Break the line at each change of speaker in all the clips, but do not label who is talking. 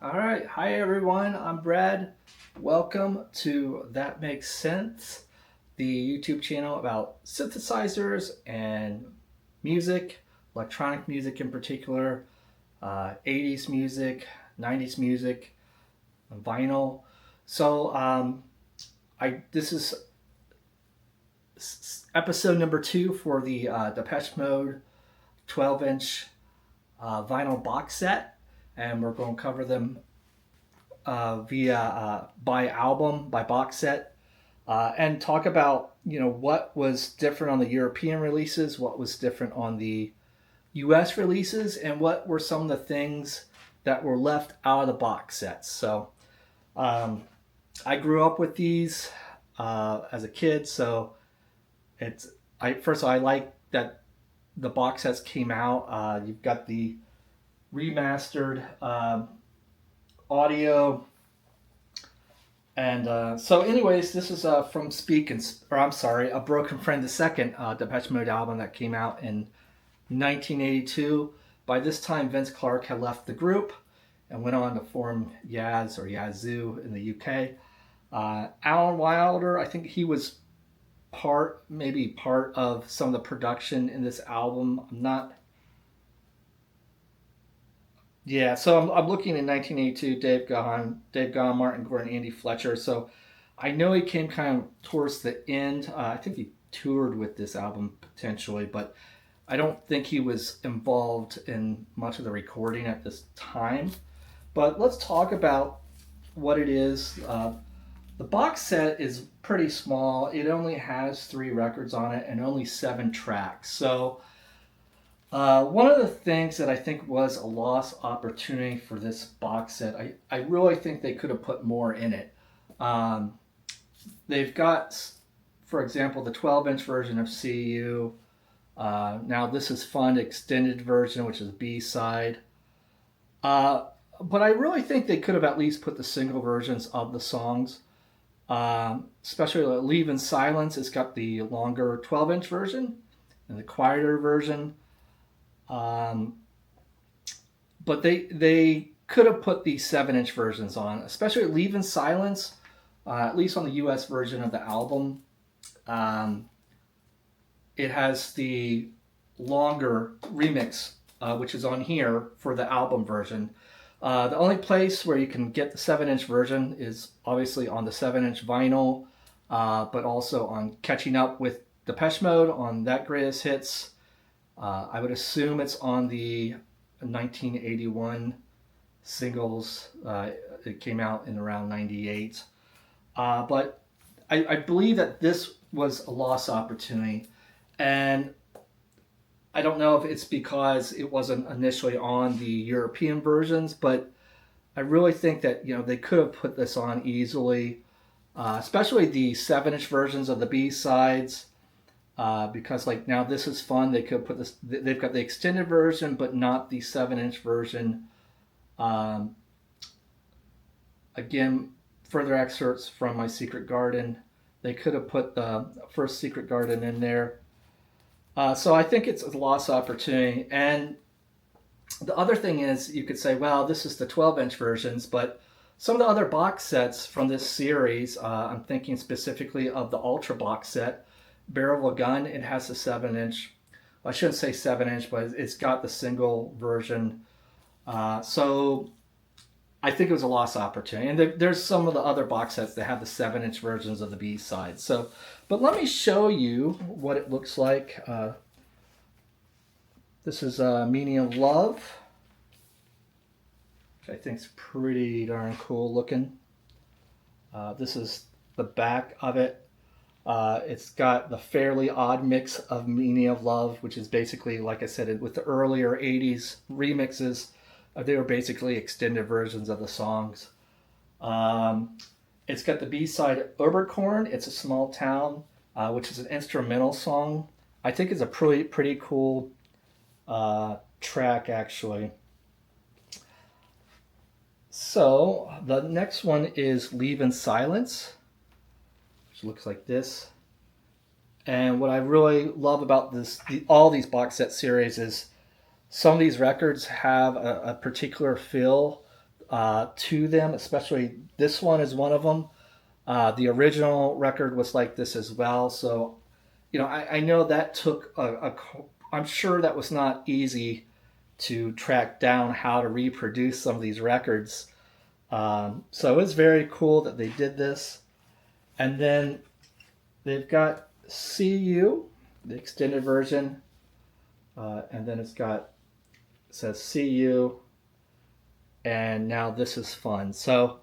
All right. Hi, everyone. I'm Brad. Welcome to That Makes Sense, the YouTube channel about synthesizers and music, electronic music in particular, 80s music, 90s music, vinyl. So, this is episode number 2 for the Depeche Mode 12-inch vinyl box set, and we're going to cover them via by album, by box set, and talk about what was different on the European releases, what was different on the U.S. releases, and what were some of the things that were left out of the box sets. So um, I grew up with these as a kid, so it's first of all, I like that the box sets came out. You've got the remastered audio. And anyways, this is from A Broken Friend, the second Depeche Mode album that came out in 1982. By this time, Vince Clarke had left the group and went on to form Yaz or Yazoo in the UK. Alan Wilder, I think he was maybe part of some of the production in this album. I'm not. Yeah, so I'm looking in 1982, Dave Gahan, Martin Gore, and Andy Fletcher. So I know he came kind of towards the end. I think he toured with this album potentially, but I don't think he was involved in much of the recording at this time. But let's talk about what it is. The box set is pretty small. It only has 3 records on it and only 7 tracks. So one of the things that I think was a lost opportunity for this box set, I really think they could have put more in it. Um, they've got, for example, the 12-inch version of CU. Now This Is Fun extended version, which is B-side. But I really think they could have at least put the single versions of the songs. Especially Leave in Silence. It's got the longer 12-inch version and the quieter version. Um, but they could have put the 7-inch versions on, especially Leave in Silence, at least on the US version of the album. It has the longer remix, which is on here for the album version. The only place where you can get the 7-inch version is obviously on the 7-inch vinyl, but also on Catching Up with Depeche Mode on That Greatest Hits. I would assume it's on the 1981 singles. It came out in around 98. But I believe that this was a lost opportunity. And I don't know if it's because it wasn't initially on the European versions, but I really think that they could have put this on easily, especially the 7-inch versions of the B-sides. Because like Now This Is Fun, they could put this. They've got the extended version, but not the 7-inch version. Um, Again, further excerpts from My Secret Garden. They could have put the first Secret Garden in there. So I think it's a lost opportunity. And the other thing is, you could say, well, this is the 12-inch versions, but some of the other box sets from this series, I'm thinking specifically of the Ultra box set, Barrel of a Gun. It has a 7-inch. I shouldn't say 7-inch, but it's got the single version. So I think it was a lost opportunity. And there's some of the other box sets that have the 7-inch versions of the B side. So, but let me show you what it looks like. This is Meaning of Love, which I think is pretty darn cool looking. This is the back of it. It's got the Fairly Odd Mix of Meaning of Love, which is basically, like I said, with the earlier 80s remixes, they were basically extended versions of the songs. It's got the B-side Oberkorn, It's a Small Town, which is an instrumental song. I think it's a pretty cool track, actually. So the next one is Leave in Silence, which looks like this. And what I really love about all these box set series is some of these records have a particular feel. to them, especially this one is one of them. The original record was like this as well. So, I know that took I'm sure that was not easy to track down how to reproduce some of these records. So it's very cool that they did this. And then they've got See You, the extended version. And then it says See You, and Now This Is Fun. So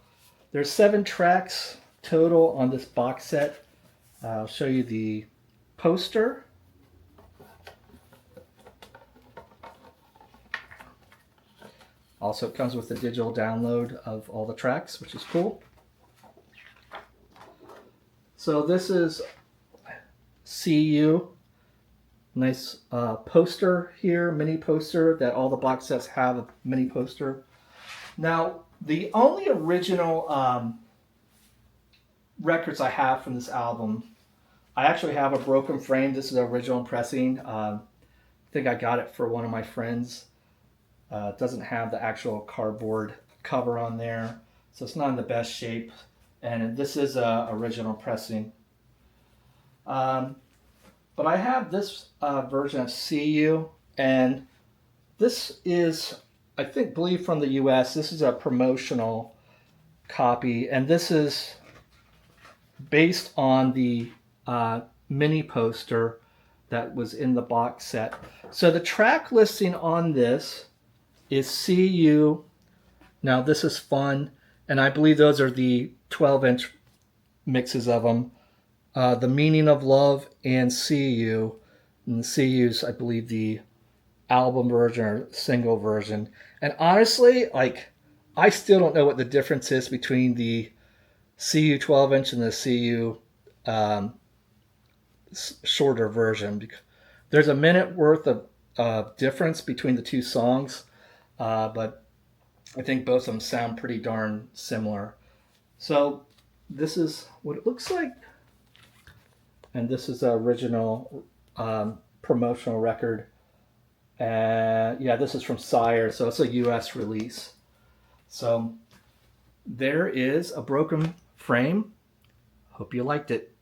there's 7 tracks total on this box set. I'll show you the poster. Also, it comes with a digital download of all the tracks, which is cool. So this is See You. Nice poster here, mini poster, that all the box sets have a mini poster. Now, the only original records I have from this album, I actually have a broken frame. This is an original pressing. I think I got it for one of my friends. It doesn't have the actual cardboard cover on there, so it's not in the best shape. And this is a original pressing. But I have this version of See You, and this is, I believe from the US. This is a promotional copy, and this is based on the mini poster that was in the box set. So the track listing on this is See You, Now This Is Fun, and I believe those are the 12-inch mixes of them. The Meaning of Love and See You. And See You's, I believe, the album version or single version. And honestly, I still don't know what the difference is between the See You 12-inch and the See You shorter version. There's a minute worth of difference between the two songs, but I think both of them sound pretty darn similar. So this is what it looks like. And this is the original promotional record. And yeah, this is from Sire, so it's a US release. So there is a broken frame. Hope you liked it.